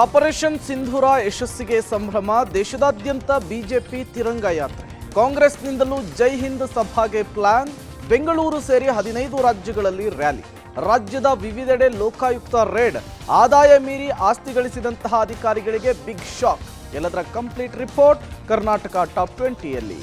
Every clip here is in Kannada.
ಆಪರೇಷನ್ ಸಿಂಧೂರ ಯಶಸ್ಸಿಗೆ ಸಂಭ್ರಮ. ದೇಶದಾದ್ಯಂತ ಬಿಜೆಪಿ ತಿರಂಗ ಯಾತ್ರೆ. ಕಾಂಗ್ರೆಸ್ನಿಂದಲೂ ಜೈ ಹಿಂದ್ ಸಭಾಗೆ ಪ್ಲಾನ್. ಬೆಂಗಳೂರು ಸೇರಿ 15 ರಾಜ್ಯಗಳಲ್ಲಿ ರ್ಯಾಲಿ. ರಾಜ್ಯದ ವಿವಿಧೆಡೆ ಲೋಕಾಯುಕ್ತ ರೇಡ್. ಆದಾಯ ಮೀರಿ ಆಸ್ತಿ ಗಳಿಸಿದಂತಹ ಅಧಿಕಾರಿಗಳಿಗೆ ಬಿಗ್ ಶಾಕ್. ಎಲ್ಲದರ ಕಂಪ್ಲೀಟ್ ರಿಪೋರ್ಟ್ ಕರ್ನಾಟಕ ಟಾಪ್ 20ಯಲ್ಲಿ.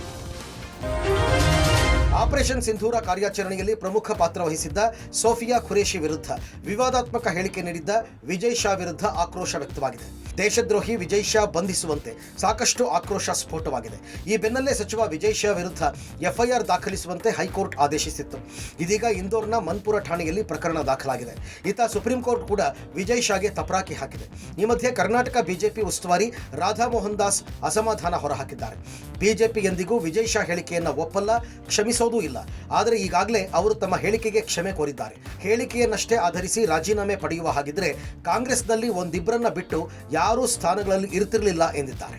ಆಪರೇಷನ್ ಸಿಂಧೂರ ಕಾರ್ಯಾಚರಣೆಯಲ್ಲಿ ಪ್ರಮುಖ ಪಾತ್ರ ವಹಿಸಿದ್ದ ಸೋಫಿಯಾ ಖುರೇಶಿ ವಿರುದ್ಧ ವಿವಾದಾತ್ಮಕ ಹೇಳಿಕೆ ನೀಡಿದ್ದ ವಿಜಯ್ ಶಾ ವಿರುದ್ಧ ಆಕ್ರೋಶ ವ್ಯಕ್ತವಾಗಿದೆ. ದೇಶದ್ರೋಹಿ ವಿಜಯ್ ಶಾ ಬಂಧಿಸುವಂತೆ ಸಾಕಷ್ಟು ಆಕ್ರೋಶ ಸ್ಫೋಟವಾಗಿದೆ. ಈ ಬೆನ್ನಲ್ಲೇ ಸಚಿವ ವಿಜಯ್ ಶಾ ವಿರುದ್ಧ ಎಫ್ಐಆರ್ ದಾಖಲಿಸುವಂತೆ ಹೈಕೋರ್ಟ್ ಆದೇಶಿಸಿತ್ತು. ಇದೀಗ ಇಂದೋರ್ನ ಮನ್ಪುರ ಠಾಣೆಯಲ್ಲಿ ಪ್ರಕರಣ ದಾಖಲಾಗಿದೆ. ಇತ್ತ ಸುಪ್ರೀಂ ಕೋರ್ಟ್ ಕೂಡ ವಿಜಯ್ ಶಾಗೆ ತಪರಾಕಿ ಹಾಕಿದೆ. ಈ ಮಧ್ಯೆ ಕರ್ನಾಟಕ ಬಿಜೆಪಿ ಉಸ್ತುವಾರಿ ರಾಧಾ ಮೋಹನ್ ದಾಸ್ ಅಸಮಾಧಾನ ಹೊರಹಾಕಿದ್ದಾರೆ. ಬಿಜೆಪಿ ಎಂದಿಗೂ ವಿಜಯ್ ಶಾ ಹೇಳಿಕೆಯನ್ನು ಒಪ್ಪಲ್ಲ, ಕ್ಷಮಿಸೋದೂ ಇಲ್ಲ. ಆದರೆ ಈಗಾಗಲೇ ಅವರು ತಮ್ಮ ಹೇಳಿಕೆಗೆ ಕ್ಷಮೆ ಕೋರಿದ್ದಾರೆ. ಹೇಳಿಕೆಯನ್ನಷ್ಟೇ ಆಧರಿಸಿ ರಾಜೀನಾಮೆ ಪಡೆಯುವ ಹಾಗಿದ್ರೆ ಕಾಂಗ್ರೆಸ್ನಲ್ಲಿ ಒಂದಿಬ್ಬರನ್ನ ಬಿಟ್ಟು ಯಾರೂ ಸ್ಥಾನಗಳಲ್ಲಿ ಇರ್ತಿರಲಿಲ್ಲ ಎಂದಿದ್ದಾರೆ.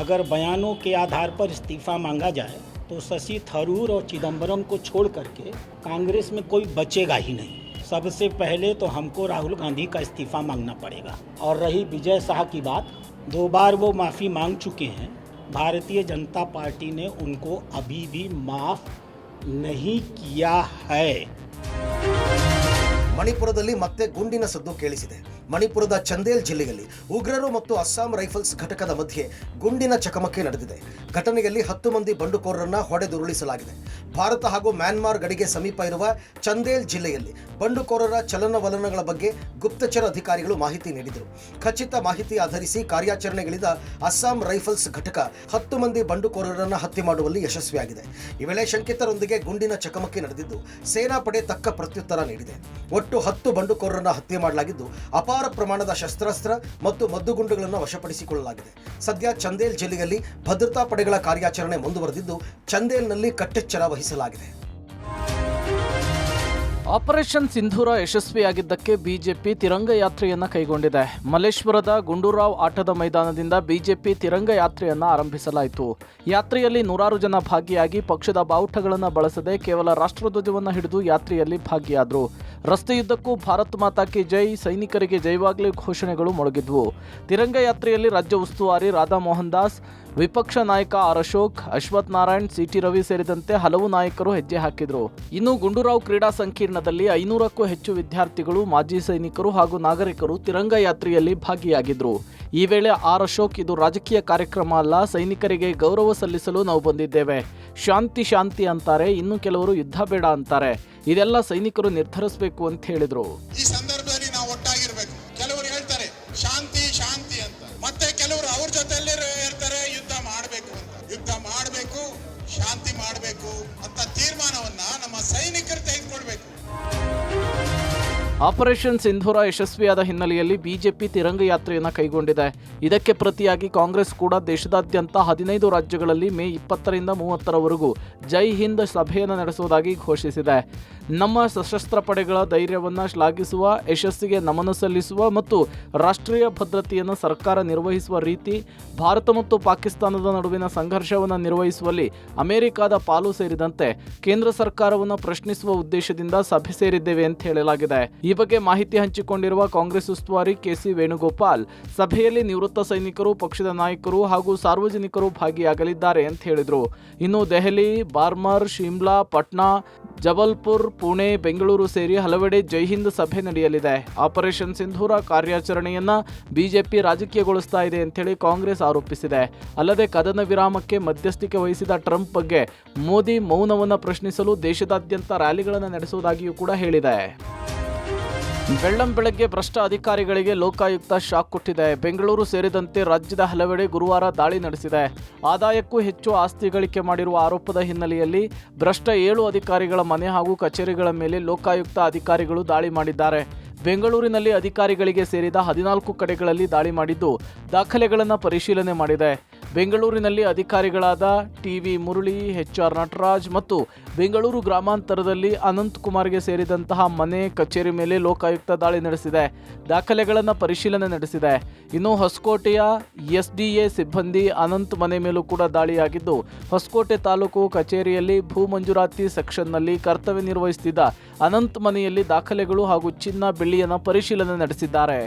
अगर बयानों के आधार पर इस्तीफा मांगा जाए तो शशि थरूर और चिदंबरम को छोड़ करके कांग्रेस में कोई बचेगा ही नहीं. सबसे पहले तो हमको राहुल गांधी का इस्तीफा मांगना पड़ेगा. और रही विजय शाह की बात, 2 बार वो माफ़ी मांग चुके हैं. भारतीय जनता पार्टी ने उनको अभी भी माफ़ नहीं किया है. ಮಣಿಪುರದಲ್ಲಿ ಮತ್ತೆ ಗುಂಡಿನ ಸದ್ದು ಕೇಳಿಸಿದೆ. ಮಣಿಪುರದ ಚಂದೇಲ್ ಜಿಲ್ಲೆಯಲ್ಲಿ ಉಗ್ರರು ಮತ್ತು ಅಸ್ಸಾಂ ರೈಫಲ್ಸ್ ಘಟಕದ ಮಧ್ಯೆ ಗುಂಡಿನ ಚಕಮಕಿ ನಡೆದಿದೆ. ಘಟನೆಯಲ್ಲಿ 10 ಮಂದಿ ಬಂಡುಕೋರರನ್ನ ಹೊಡೆದುರುಳಿಸಲಾಗಿದೆ. ಭಾರತ ಹಾಗೂ ಮ್ಯಾನ್ಮಾರ್ ಗಡಿಗೆ ಸಮೀಪ ಇರುವ ಚಂದೇಲ್ ಜಿಲ್ಲೆಯಲ್ಲಿ ಬಂಡುಕೋರರ ಚಲನವಲನಗಳ ಬಗ್ಗೆ ಗುಪ್ತಚರ ಅಧಿಕಾರಿಗಳು ಮಾಹಿತಿ ನೀಡಿದರು. ಖಚಿತ ಮಾಹಿತಿ ಆಧರಿಸಿ ಕಾರ್ಯಾಚರಣೆಗಳಿದ ಅಸ್ಸಾಂ ರೈಫಲ್ಸ್ ಘಟಕ 10 ಮಂದಿ ಬಂಡುಕೋರರನ್ನ ಹತ್ಯೆ ಮಾಡುವಲ್ಲಿ ಯಶಸ್ವಿಯಾಗಿದೆ. ಈ ವೇಳೆ ಶಂಕಿತರೊಂದಿಗೆ ಗುಂಡಿನ ಚಕಮಕಿ ನಡೆದಿದ್ದು ಸೇನಾ ಪಡೆ ತಕ್ಕ ಪ್ರತ್ಯುತ್ತರ ನೀಡಿದೆ. ಒಟ್ಟು 10 ಬಂಡುಕೋರರನ್ನ ಹತ್ಯೆ ಮಾಡಲಾಗಿದ್ದು ಅಪಾರ ಪ್ರಮಾಣದ ಶಸ್ತ್ರಾಸ್ತ್ರ ಮತ್ತು ಮದ್ದುಗುಂಡುಗಳನ್ನು ವಶಪಡಿಸಿಕೊಳ್ಳಲಾಗಿದೆ. ಸದ್ಯ ಚಂದೇಲ್ ಜಿಲ್ಲೆಯಲ್ಲಿ ಭದ್ರತಾ ಪಡೆಗಳ ಕಾರ್ಯಾಚರಣೆ ಮುಂದುವರೆದಿದ್ದು ಚಂದೇಲ್ನಲ್ಲಿ ಕಟ್ಟೆಚ್ಚರ ವಹಿಸಲಾಗಿದೆ. ಆಪರೇಷನ್ ಸಿಂಧೂರ ಯಶಸ್ವಿಯಾಗಿದ್ದಕ್ಕೆ ಬಿಜೆಪಿ ತಿರಂಗ ಯಾತ್ರೆಯನ್ನ ಕೈಗೊಂಡಿದೆ. ಮಲ್ಲೇಶ್ವರದ ಗುಂಡೂರಾವ್ ಆಟದ ಮೈದಾನದಿಂದ ಬಿಜೆಪಿ ತಿರಂಗ ಯಾತ್ರೆಯನ್ನ ಆರಂಭಿಸಲಾಯಿತು. ಯಾತ್ರೆಯಲ್ಲಿ 100 ಜನ ಭಾಗಿಯಾಗಿ ಪಕ್ಷದ ಬಾವುಟಗಳನ್ನು ಬಳಸದೆ ಕೇವಲ ರಾಷ್ಟ್ರಧ್ವಜವನ್ನು ಹಿಡಿದು ಯಾತ್ರೆಯಲ್ಲಿ ಭಾಗಿಯಾದರು. ರಸ್ತೆಯುದ್ದಕ್ಕೂ ಭಾರತ್ ಮಾತಾ ಕಿ ಜೈ, ಸೈನಿಕರಿಗೆ ಜೈವಾಗ್ಲಿ ಘೋಷಣೆಗಳು ಮೊಳಗಿದ್ವು. ತಿರಂಗ ಯಾತ್ರೆಯಲ್ಲಿ ರಾಜ್ಯ ಉಸ್ತುವಾರಿ ರಾಧಾ ಮೋಹನ್ ದಾಸ್, ವಿಪಕ್ಷ ನಾಯಕ ಆರ್ ಅಶೋಕ್, ಅಶ್ವಥ್ ನಾರಾಯಣ್, ಸಿಟಿ ರವಿ ಸೇರಿದಂತೆ ಹಲವು ನಾಯಕರು ಹೆಜ್ಜೆ ಹಾಕಿದರು. ಇನ್ನು ಗುಂಡೂರಾವ್ ಕ್ರೀಡಾ ಸಂಕೀರ್ಣದಲ್ಲಿ 500ಕ್ಕೂ ಹೆಚ್ಚು ವಿದ್ಯಾರ್ಥಿಗಳು, ಮಾಜಿ ಸೈನಿಕರು ಹಾಗೂ ನಾಗರಿಕರು ತಿರಂಗ ಯಾತ್ರೆಯಲ್ಲಿ ಭಾಗಿಯಾಗಿದ್ದರು. ಈ ವೇಳೆ ಆರ್ ಅಶೋಕ್, ಇದು ರಾಜಕೀಯ ಕಾರ್ಯಕ್ರಮ ಅಲ್ಲ, ಸೈನಿಕರಿಗೆ ಗೌರವ ಸಲ್ಲಿಸಲು ನಾವು ಬಂದಿದ್ದೇವೆ. ಶಾಂತಿ ಶಾಂತಿ ಅಂತಾರೆ, ಇನ್ನು ಕೆಲವರು ಯುದ್ಧ ಬೇಡ ಅಂತಾರೆ. ಇದೆಲ್ಲ ಸೈನಿಕರು ನಿರ್ಧರಿಸಬೇಕು ಅಂತ ಹೇಳಿದ್ರು. ಈ ಸಂದರ್ಭದಲ್ಲಿ ನಾವು ಒಟ್ಟಾಗಿರ್ಬೇಕು. ಕೆಲವರು ಹೇಳ್ತಾರೆ ಶಾಂತಿ ಶಾಂತಿ ಅಂತ, ಮತ್ತೆ ಕೆಲವರು ಅವ್ರ ಜೊತೆಲ್ಲೇ ಹೇಳ್ತಾರೆ ಯುದ್ಧ ಮಾಡಬೇಕು ಅಂತ. ಯುದ್ಧ ಮಾಡಬೇಕು, ಶಾಂತಿ ಮಾಡಬೇಕು ಅಂತ ತೀರ್ಮಾನವನ್ನ ನಮ್ಮ ಸೈನಿಕರು ತೆಗೆದುಕೊಳ್ಬೇಕು. ಆಪರೇಷನ್ ಸಿಂಧೂರ ಯಶಸ್ವಿಯಾದ ಹಿನ್ನೆಲೆಯಲ್ಲಿ ಬಿಜೆಪಿ ತಿರಂಗ ಯಾತ್ರೆಯನ್ನು ಕೈಗೊಂಡಿದೆ. ಇದಕ್ಕೆ ಪ್ರತಿಯಾಗಿ ಕಾಂಗ್ರೆಸ್ ಕೂಡ ದೇಶದಾದ್ಯಂತ 15 ರಾಜ್ಯಗಳಲ್ಲಿ ಮೇ 20ರಿಂದ 30ರವರೆಗೂ ಜೈ ಹಿಂದ್ ಸಭೆಯನ್ನು ನಡೆಸುವುದಾಗಿ ಘೋಷಿಸಿದೆ. ನಮ್ಮ ಸಶಸ್ತ್ರ ಪಡೆಗಳ ಧೈರ್ಯವನ್ನು ಶ್ಲಾಘಿಸುವ, ಯಶಸ್ಸಿಗೆ ನಮನ ಸಲ್ಲಿಸುವ ಮತ್ತು ರಾಷ್ಟ್ರೀಯ ಭದ್ರತೆಯನ್ನು ಸರ್ಕಾರ ನಿರ್ವಹಿಸುವ ರೀತಿ, ಭಾರತ ಮತ್ತು ಪಾಕಿಸ್ತಾನದ ನಡುವಿನ ಸಂಘರ್ಷವನ್ನು ನಿರ್ವಹಿಸುವಲ್ಲಿ ಅಮೆರಿಕದ ಪಾಲು ಸೇರಿದಂತೆ ಕೇಂದ್ರ ಸರ್ಕಾರವನ್ನು ಪ್ರಶ್ನಿಸುವ ಉದ್ದೇಶದಿಂದ ಸಭೆ ಸೇರಿದ್ದೇವೆ ಅಂತ ಹೇಳಲಾಗಿದೆ. ಈ ಬಗ್ಗೆ ಮಾಹಿತಿ ಹಂಚಿಕೊಂಡಿರುವ ಕಾಂಗ್ರೆಸ್ ಉಸ್ತುವಾರಿ ಕೆಸಿ ವೇಣುಗೋಪಾಲ್, ಸಭೆಯಲ್ಲಿ ನಿವೃತ್ತ ಸೈನಿಕರು, ಪಕ್ಷದ ನಾಯಕರು ಹಾಗೂ ಸಾರ್ವಜನಿಕರು ಭಾಗಿಯಾಗಲಿದ್ದಾರೆ ಅಂತ ಹೇಳಿದರು. ಇನ್ನು ದೆಹಲಿ, ಬಾರ್ಮರ್, ಶಿಮ್ಲಾ, ಪಟ್ನಾ, ಜಬಲ್ಪುರ್, ಪುಣೆ, ಬೆಂಗಳೂರು ಸೇರಿ ಹಲವೆಡೆ ಜೈ ಹಿಂದ್ ಸಭೆ ನಡೆಯಲಿದೆ. ಆಪರೇಷನ್ ಸಿಂಧೂರ ಕಾರ್ಯಾಚರಣೆಯನ್ನ ಬಿಜೆಪಿ ರಾಜಕೀಯಗೊಳಿಸ್ತಾ ಇದೆ ಅಂತೇಳಿ ಕಾಂಗ್ರೆಸ್ ಆರೋಪಿಸಿದೆ. ಅಲ್ಲದೆ ಕದನ ವಿರಾಮಕ್ಕೆ ಮಧ್ಯಸ್ಥಿಕೆ ವಹಿಸಿದ ಟ್ರಂಪ್ ಬಗ್ಗೆ ಮೋದಿ ಮೌನವನ್ನು ಪ್ರಶ್ನಿಸಲು ದೇಶದಾದ್ಯಂತ ರ್ಯಾಲಿಗಳನ್ನು ನಡೆಸುವುದಾಗಿಯೂ ಕೂಡ ಹೇಳಿದೆ. ಬೆಳ್ಳಂಬೆಳಗ್ಗೆ ಭ್ರಷ್ಟ ಅಧಿಕಾರಿಗಳಿಗೆ ಲೋಕಾಯುಕ್ತ ಶಾಕ್ ಕೊಟ್ಟಿದೆ. ಬೆಂಗಳೂರು ಸೇರಿದಂತೆ ರಾಜ್ಯದ ಹಲವೆಡೆ ಗುರುವಾರ ದಾಳಿ ನಡೆಸಿದೆ. ಆದಾಯಕ್ಕೂ ಹೆಚ್ಚು ಆಸ್ತಿ ಗಳಿಕೆ ಮಾಡಿರುವ ಆರೋಪದ ಹಿನ್ನೆಲೆಯಲ್ಲಿ ಭ್ರಷ್ಟ 7 ಅಧಿಕಾರಿಗಳ ಮನೆ ಹಾಗೂ ಕಚೇರಿಗಳ ಮೇಲೆ ಲೋಕಾಯುಕ್ತ ಅಧಿಕಾರಿಗಳು ದಾಳಿ ಮಾಡಿದ್ದಾರೆ. ಬೆಂಗಳೂರಿನಲ್ಲಿ ಅಧಿಕಾರಿಗಳಿಗೆ ಸೇರಿದ 14 ಕಡೆಗಳಲ್ಲಿ ದಾಳಿ ಮಾಡಿದ್ದು ದಾಖಲೆಗಳನ್ನು ಪರಿಶೀಲನೆ ಮಾಡಿದೆ. ಬೆಂಗಳೂರಿನಲ್ಲಿ ಅಧಿಕಾರಿಗಳಾದ ಟಿವಿ ಮುರಳಿ, HR ನಟರಾಜ್ ಮತ್ತು ಬೆಂಗಳೂರು ಗ್ರಾಮಾಂತರದಲ್ಲಿ ಅನಂತ್ ಕುಮಾರ್ಗೆ ಸೇರಿದಂತಹ ಮನೆ, ಕಚೇರಿ ಮೇಲೆ ಲೋಕಾಯುಕ್ತ ದಾಳಿ ನಡೆಸಿದೆ. ದಾಖಲೆಗಳನ್ನು ಪರಿಶೀಲನೆ ನಡೆಸಿದೆ. ಇನ್ನು ಹೊಸಕೋಟೆಯ SDA ಸಿಬ್ಬಂದಿ ಅನಂತ್ ಮನೆ ಮೇಲೂ ಕೂಡ ದಾಳಿಯಾಗಿದ್ದು, ಹೊಸಕೋಟೆ ತಾಲೂಕು ಕಚೇರಿಯಲ್ಲಿ ಭೂ ಮಂಜೂರಾತಿ ಸೆಕ್ಷನ್ನಲ್ಲಿ ಕರ್ತವ್ಯ ನಿರ್ವಹಿಸುತ್ತಿದ್ದ ಅನಂತ್ ಮನೆಯಲ್ಲಿ ದಾಖಲೆಗಳು ಹಾಗೂ ಚಿನ್ನ, ಬೆಳ್ಳಿಯನ್ನು ಪರಿಶೀಲನೆ ನಡೆಸಿದ್ದಾರೆ.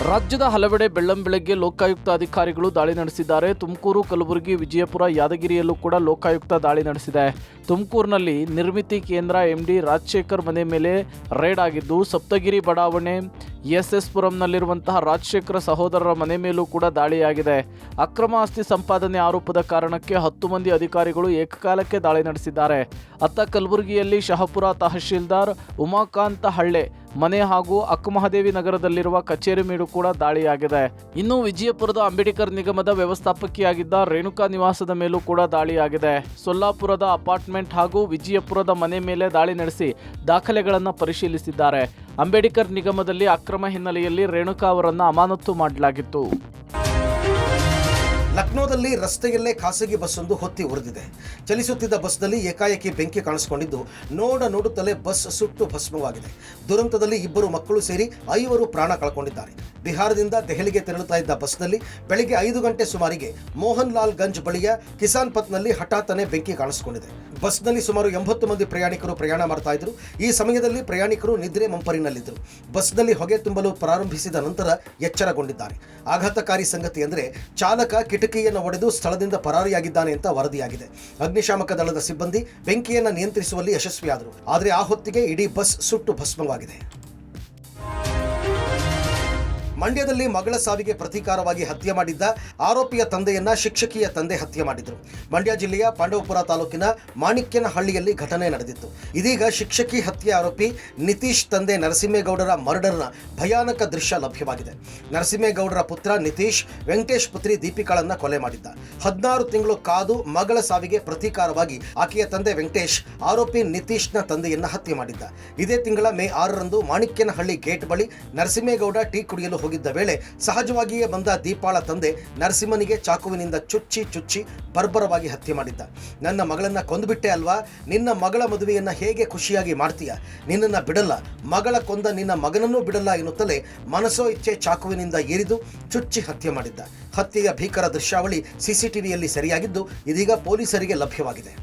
ರಾಜ್ಯದ ಹಲವೆಡೆ ಬೆಳ್ಳಂಬೆಳಗ್ಗೆ ಲೋಕಾಯುಕ್ತ ಅಧಿಕಾರಿಗಳು ದಾಳಿ ನಡೆಸಿದ್ದಾರೆ. ತುಮಕೂರು, ಕಲಬುರಗಿ, ವಿಜಯಪುರ, ಯಾದಗಿರಿಯಲ್ಲೂ ಕೂಡ ಲೋಕಾಯುಕ್ತ ದಾಳಿ ನಡೆಸಿದೆ. ತುಮಕೂರಿನಲ್ಲಿ ನಿರ್ಮಿತಿ ಕೇಂದ್ರ ಎಂಡಿ ರಾಜಶೇಖರ್ ಮನೆ ಮೇಲೆ ರೇಡ್ ಆಗಿದ್ದು, ಸಪ್ತಗಿರಿ ಬಡಾವಣೆ ಎಸ್ಎಸ್ ಪುರಂನಲ್ಲಿರುವಂತಹ ರಾಜಶೇಖರ ಸಹೋದರರ ಮನೆ ಮೇಲೂ ಕೂಡ ದಾಳಿಯಾಗಿದೆ. ಅಕ್ರಮ ಆಸ್ತಿ ಸಂಪಾದನೆ ಆರೋಪದ ಕಾರಣಕ್ಕೆ 10 ಮಂದಿ ಅಧಿಕಾರಿಗಳು ಏಕಕಾಲಕ್ಕೆ ದಾಳಿ ನಡೆಸಿದ್ದಾರೆ. ಅತ್ತ ಕಲಬುರಗಿಯಲ್ಲಿ ಶಹಪುರ ತಹಶೀಲ್ದಾರ್ ಉಮಾಕಾಂತ ಹಳ್ಳೆ ಮನೆ ಹಾಗೂ ಅಕ್ಕಮಹಾದೇವಿ ನಗರದಲ್ಲಿರುವ ಕಚೇರಿ ಮೇಲೂ ಕೂಡ ದಾಳಿಯಾಗಿದೆ. ಇನ್ನು ವಿಜಯಪುರದ ಅಂಬೇಡ್ಕರ್ ನಿಗಮದ ವ್ಯವಸ್ಥಾಪಕಿಯಾಗಿದ್ದ ರೇಣುಕಾ ನಿವಾಸದ ಮೇಲೂ ಕೂಡ ದಾಳಿಯಾಗಿದೆ. ಸೊಲ್ಲಾಪುರದ ಅಪಾರ್ಟ್ಮೆಂಟ್ ಹಾಗೂ ವಿಜಯಪುರದ ಮನೆ ಮೇಲೆ ದಾಳಿ ನಡೆಸಿ ದಾಖಲೆಗಳನ್ನು ಪರಿಶೀಲಿಸಿದ್ದಾರೆ. ಅಂಬೇಡ್ಕರ್ ನಿಗಮದಲ್ಲಿ ಅಕ್ರಮ ಹಿನ್ನೆಲೆಯಲ್ಲಿ ರೇಣುಕಾ ಅವರನ್ನು ಅಮಾನತು ಮಾಡಲಾಗಿತ್ತು. ಲಕ್ನೋದಲ್ಲಿ ರಸ್ತೆಯಲ್ಲೇ ಖಾಸಗಿ ಬಸ್ಸೊಂದು ಹೊತ್ತಿ ಉರಿದಿದೆ. ಚಲಿಸುತ್ತಿದ್ದ ಬಸ್ನಲ್ಲಿ ಏಕಾಏಕಿ ಬೆಂಕಿ ಕಾಣಿಸಿಕೊಂಡಿದ್ದು, ನೋಡುತ್ತಲೇ ಬಸ್ ಸುಟ್ಟು ಭಸ್ಮವಾಗಿದೆ. ದುರಂತದಲ್ಲಿ 2 ಮಕ್ಕಳು ಸೇರಿ 5 ಪ್ರಾಣ ಕಳ್ಕೊಂಡಿದ್ದಾರೆ. ಬಿಹಾರದಿಂದ ದೆಹಲಿಗೆ ತೆರಳುತ್ತಾ ಇದ್ದ ಬಸ್ನಲ್ಲಿ ಬೆಳಿಗ್ಗೆ 5 ಗಂಟೆ ಸುಮಾರಿಗೆ ಮೋಹನ್ ಲಾಲ್ ಗಂಜ್ ಬಳಿಯ ಕಿಸಾನ್ ಪಥ್ನಲ್ಲಿ ಹಠಾತ್ತನೆ ಬೆಂಕಿ ಕಾಣಿಸಿಕೊಂಡಿದೆ. ಬಸ್ನಲ್ಲಿ ಸುಮಾರು 80 ಮಂದಿ ಪ್ರಯಾಣಿಕರು ಪ್ರಯಾಣ ಮಾಡ್ತಾ ಇದ್ರು. ಈ ಸಮಯದಲ್ಲಿ ಪ್ರಯಾಣಿಕರು ನಿದ್ರೆ ಮಂಪರಿನಲ್ಲಿದ್ದರು. ಬಸ್ನಲ್ಲಿ ಹೊಗೆ ತುಂಬಲು ಪ್ರಾರಂಭಿಸಿದ ನಂತರ ಎಚ್ಚರಗೊಂಡಿದ್ದಾರೆ. ಆಘಾತಕಾರಿ ಸಂಗತಿ ಅಂದರೆ ಚಾಲಕ ಕಿಟಕಿಯನ್ನು ಒಡೆದು ಸ್ಥಳದಿಂದ ಪರಾರಿಯಾಗಿದ್ದಾನೆ ಅಂತ ವರದಿಯಾಗಿದೆ. ಅಗ್ನಿಶಾಮಕ ದಳದ ಸಿಬ್ಬಂದಿ ಬೆಂಕಿಯನ್ನು ನಿಯಂತ್ರಿಸುವಲ್ಲಿ ಯಶಸ್ವಿಯಾದರು. ಆದರೆ ಆ ಹೊತ್ತಿಗೆ ಇಡೀ ಬಸ್ ಸುಟ್ಟು ಭಸ್ಮವಾಗಿದೆ. ಮಂಡ್ಯದಲ್ಲಿ ಮಗಳ ಸಾವಿಗೆ ಪ್ರತೀಕಾರವಾಗಿ ಹತ್ಯೆ ಮಾಡಿದ್ದ ಆರೋಪಿಯ ತಂದೆಯನ್ನ ಶಿಕ್ಷಕಿಯ ತಂದೆ ಹತ್ಯೆ ಮಾಡಿದ್ರು. ಮಂಡ್ಯ ಜಿಲ್ಲೆಯ ಪಾಂಡವಪುರ ತಾಲೂಕಿನ ಮಾಣಿಕ್ಯನಹಳ್ಳಿಯಲ್ಲಿ ಘಟನೆ ನಡೆದಿತ್ತು. ಇದೀಗ ಶಿಕ್ಷಕಿ ಹತ್ಯೆ ಆರೋಪಿ ನಿತೀಶ್ ತಂದೆ ನರಸಿಂಹೇಗೌಡರ ಮರ್ಡರ್ನ ಭಯಾನಕ ದೃಶ್ಯ ಲಭ್ಯವಾಗಿದೆ. ನರಸಿಂಹೇಗೌಡರ ಪುತ್ರ ನಿತೀಶ್ ವೆಂಕಟೇಶ್ ಪುತ್ರಿ ದೀಪಿಕಾಳನ್ನ ಕೊಲೆ ಮಾಡಿದ್ದ. 16 ತಿಂಗಳು ಕಾದು ಮಗಳ ಸಾವಿಗೆ ಪ್ರತೀಕಾರವಾಗಿ ಆಕೆಯ ತಂದೆ ವೆಂಕಟೇಶ್ ಆರೋಪಿ ನಿತೀಶ್ನ ತಂದೆಯನ್ನ ಹತ್ಯೆ ಮಾಡಿದ್ದ. ಇದೇ ತಿಂಗಳ ಮೇ 6ರಂದು ಮಾಣಿಕ್ಯನಹಳ್ಳಿ ಗೇಟ್ ಬಳಿ ನರಸಿಂಹೇಗೌಡ ಟೀ ಕುಡಿಯಲು ಹೋಗಿದ್ದ ವೇಳೆ ಸಹಜವಾಗಿಯೇ ಬಂದ ದೀಪಾಳ ತಂದೆ ನರಸಿಂಹನಿಗೆ ಚಾಕುವಿನಿಂದ ಚುಚ್ಚಿ ಬರ್ಬರವಾಗಿ ಹತ್ಯೆ ಮಾಡಿದ್ದ. ನನ್ನ ಮಗಳನ್ನ ಕೊಂದುಬಿಟ್ಟೆ ಅಲ್ವಾ, ನಿನ್ನ ಮಗಳ ಮದುವೆಯನ್ನ ಹೇಗೆ ಖುಷಿಯಾಗಿ ಮಾಡ್ತೀಯ, ನಿನ್ನನ್ನು ಬಿಡಲ್ಲ, ಮಗಳ ಕೊಂದ ನಿನ್ನ ಮಗನನ್ನೂ ಬಿಡಲ್ಲ ಎನ್ನುತ್ತಲೇ ಮನಸೋ ಇಚ್ಛೆ ಚಾಕುವಿನಿಂದ ಏರಿದು ಚುಚ್ಚಿ ಹತ್ಯೆ ಮಾಡಿದ್ದ. ಹತ್ಯೆಯ ಭೀಕರ ದೃಶ್ಯಾವಳಿ ಸಿಸಿಟಿವಿಯಲ್ಲಿ ಸೆರೆಯಾಗಿದ್ದು ಇದೀಗ ಪೊಲೀಸರಿಗೆ ಲಭ್ಯವಾಗಿದೆ.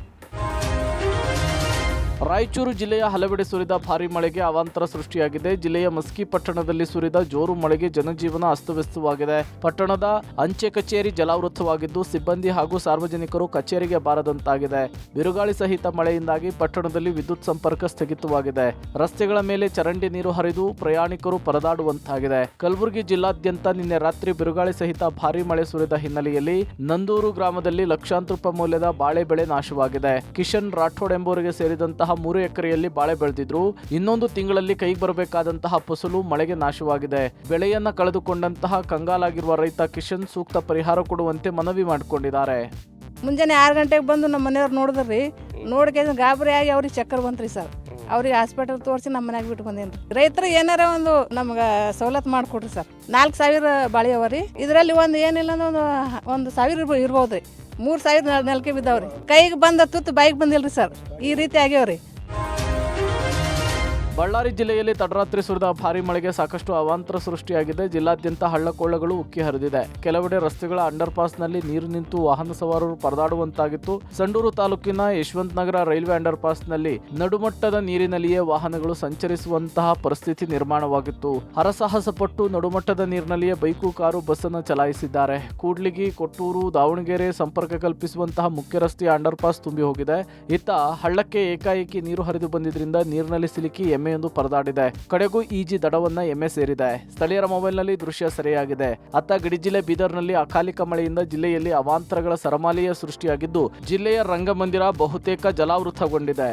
ರಾಯಚೂರು ಜಿಲ್ಲೆಯ ಹಲವೆಡೆ ಸುರಿದ ಭಾರೀ ಮಳೆಗೆ ಅವಾಂತರ ಸೃಷ್ಟಿಯಾಗಿದೆ. ಜಿಲ್ಲೆಯ ಮಸ್ಕಿ ಪಟ್ಟಣದಲ್ಲಿ ಸುರಿದ ಜೋರು ಮಳೆಗೆ ಜನಜೀವನ ಅಸ್ತವ್ಯಸ್ತವಾಗಿದೆ. ಪಟ್ಟಣದ ಅಂಚೆ ಕಚೇರಿ ಜಲಾವೃತವಾಗಿದ್ದು, ಸಿಬ್ಬಂದಿ ಹಾಗೂ ಸಾರ್ವಜನಿಕರು ಕಚೇರಿಗೆ ಬಾರದಂತಾಗಿದೆ. ಬಿರುಗಾಳಿ ಸಹಿತ ಮಳೆಯಿಂದಾಗಿ ಪಟ್ಟಣದಲ್ಲಿ ವಿದ್ಯುತ್ ಸಂಪರ್ಕ ಸ್ಥಗಿತವಾಗಿದೆ. ರಸ್ತೆಗಳ ಮೇಲೆ ಚರಂಡಿ ನೀರು ಹರಿದು ಪ್ರಯಾಣಿಕರು ಪರದಾಡುವಂತಾಗಿದೆ. ಕಲಬುರಗಿ ಜಿಲ್ಲಾದ್ಯಂತ ನಿನ್ನೆ ರಾತ್ರಿ ಬಿರುಗಾಳಿ ಸಹಿತ ಭಾರೀ ಮಳೆ ಸುರಿದ ಹಿನ್ನೆಲೆಯಲ್ಲಿ ನಂದೂರು ಗ್ರಾಮದಲ್ಲಿ ಲಕ್ಷಾಂತರ ರೂಪಾಯಿ ಮೌಲ್ಯದ ಬಾಳೆ ಬೆಳೆ ನಾಶವಾಗಿದೆ. ಕಿಶನ್ ರಾಠೋಡ್ ಎಂಬುವರಿಗೆ ಸೇರಿದಂತಹ 3 ಎಕರೆಯಲ್ಲಿ ಬಾಳೆ ಬೆಳೆದಿದ್ರು. ಇನ್ನೊಂದು ತಿಂಗಳಲ್ಲಿ ಕೈಗೆ ಬರಬೇಕಾದಂತಹ ಫಸಲು ಮಳೆಗೆ ನಾಶವಾಗಿದೆ. ಬೆಳೆಯನ್ನ ಕಳೆದುಕೊಂಡಂತಹ ಕಂಗಾಲಾಗಿರುವ ರೈತ ಕಿಶನ್ ಸೂಕ್ತ ಪರಿಹಾರ ಕೊಡುವಂತೆ ಮನವಿ ಮಾಡಿಕೊಂಡಿದ್ದಾರೆ. ಮುಂಜಾನೆ 6 ಗಂಟೆಗೆ ಬಂದು ನಮ್ಮ ಮನೆಯವ್ರು ನೋಡಿದ್ರಿ. ನೋಡ್ಕೆ ಗಾಬರಿ ಆಗಿ ಅವ್ರಿಗೆ ಚಕ್ಕರ್ ಬಂತ್ರಿ ಸರ್. ಅವ್ರಿಗೆ ಹಾಸ್ಪಿಟಲ್ ತೋರಿಸಿ ನಮ್ಮ ಮನ್ಯಾಗ ಬಿಟ್ಟು ಬಂದೇನ್ರಿ. ರೈತರು ಏನಾರ ಒಂದು ನಮ್ಗೆ ಸವಲತ್ತು ಮಾಡಿಕೊಡ್ರಿ ಸರ್. 4,000 ಬಾಳಿ ಅವ ರೀ. ಇದರಲ್ಲಿ ಒಂದು ಏನಿಲ್ಲ ಅಂದ್ರೆ ಒಂದು 1,000 ಇರ್ಬೋದ್ರಿ. 3,000 ನೆಲಕ್ಕೆ ಬಿದ್ದಾವ್ರಿ. ಕೈಗೆ ಬಂದ ತುತ್ತು ಬಾಯಿಗೆ ಬಂದಿಲ್ರಿ ಸರ್. ಈ ರೀತಿ ಆಗ್ಯಾವ್ರಿ. ಬಳ್ಳಾರಿ ಜಿಲ್ಲೆಯಲ್ಲಿ ತಡರಾತ್ರಿ ಸುರಿದ ಭಾರೀ ಮಳೆಗೆ ಸಾಕಷ್ಟು ಅವಾಂತರ ಸೃಷ್ಟಿಯಾಗಿದೆ. ಜಿಲ್ಲಾದ್ಯಂತ ಹಳ್ಳಕೊಳ್ಳಗಳು ಉಕ್ಕಿ ಹರಿದಿದೆ. ಕೆಲವೆಡೆ ರಸ್ತೆಗಳ ಅಂಡರ್ ಪಾಸ್ನಲ್ಲಿ ನೀರು ನಿಂತು ವಾಹನ ಸವಾರರು ಪರದಾಡುವಂತಾಗಿತ್ತು. ಸಂಡೂರು ತಾಲೂಕಿನ ಯಶವಂತ ನಗರ ರೈಲ್ವೆ ಅಂಡರ್ ಪಾಸ್ನಲ್ಲಿ ನಡುಮಟ್ಟದ ನೀರಿನಲ್ಲಿಯೇ ವಾಹನಗಳು ಸಂಚರಿಸುವಂತಹ ಪರಿಸ್ಥಿತಿ ನಿರ್ಮಾಣವಾಗಿತ್ತು. ಹರಸಾಹಸ ಪಟ್ಟು ನಡುಮಟ್ಟದ ನೀರಿನಲ್ಲಿಯೇ ಬೈಕು, ಕಾರು, ಬಸ್ಸನ್ನು ಚಲಾಯಿಸಿದ್ದಾರೆ. ಕೂಡ್ಲಿಗಿ, ಕೊಟ್ಟೂರು, ದಾವಣಗೆರೆ ಸಂಪರ್ಕ ಕಲ್ಪಿಸುವಂತಹ ಮುಖ್ಯ ರಸ್ತೆಯ ಅಂಡರ್ ಪಾಸ್ ತುಂಬಿ ಹೋಗಿದೆ. ಇತ್ತ ಹಳ್ಳಕ್ಕೆ ಏಕಾಏಕಿ ನೀರು ಹರಿದು ಬಂದಿದ್ರಿಂದ ನೀರಿನಲ್ಲಿ ಸಿಲುಕಿ ಎಮ್ಮೆಯೊಂದು ಪರದಾಡಿದೆ. ಕಡೆಗೂ ಈಜಿ ದಡವನ್ನ ಎಮ್ಮೆ ಸೇರಿದೆ. ಸ್ಥಳೀಯರ ಮೊಬೈಲ್ನಲ್ಲಿ ದೃಶ್ಯ ಸೆರೆಯಾಗಿದೆ. ಅತ್ತ ಗಡಿ ಜಿಲ್ಲೆ ಬೀದರ್ನಲ್ಲಿ ಅಕಾಲಿಕ ಮಳೆಯಿಂದ ಜಿಲ್ಲೆಯಲ್ಲಿ ಅವಾಂತರಗಳ ಸರಮಾಲೆಯ ಸೃಷ್ಟಿಯಾಗಿದ್ದು, ಜಿಲ್ಲೆಯ ರಂಗಮಂದಿರ ಬಹುತೇಕ ಜಲಾವೃತಗೊಂಡಿದೆ.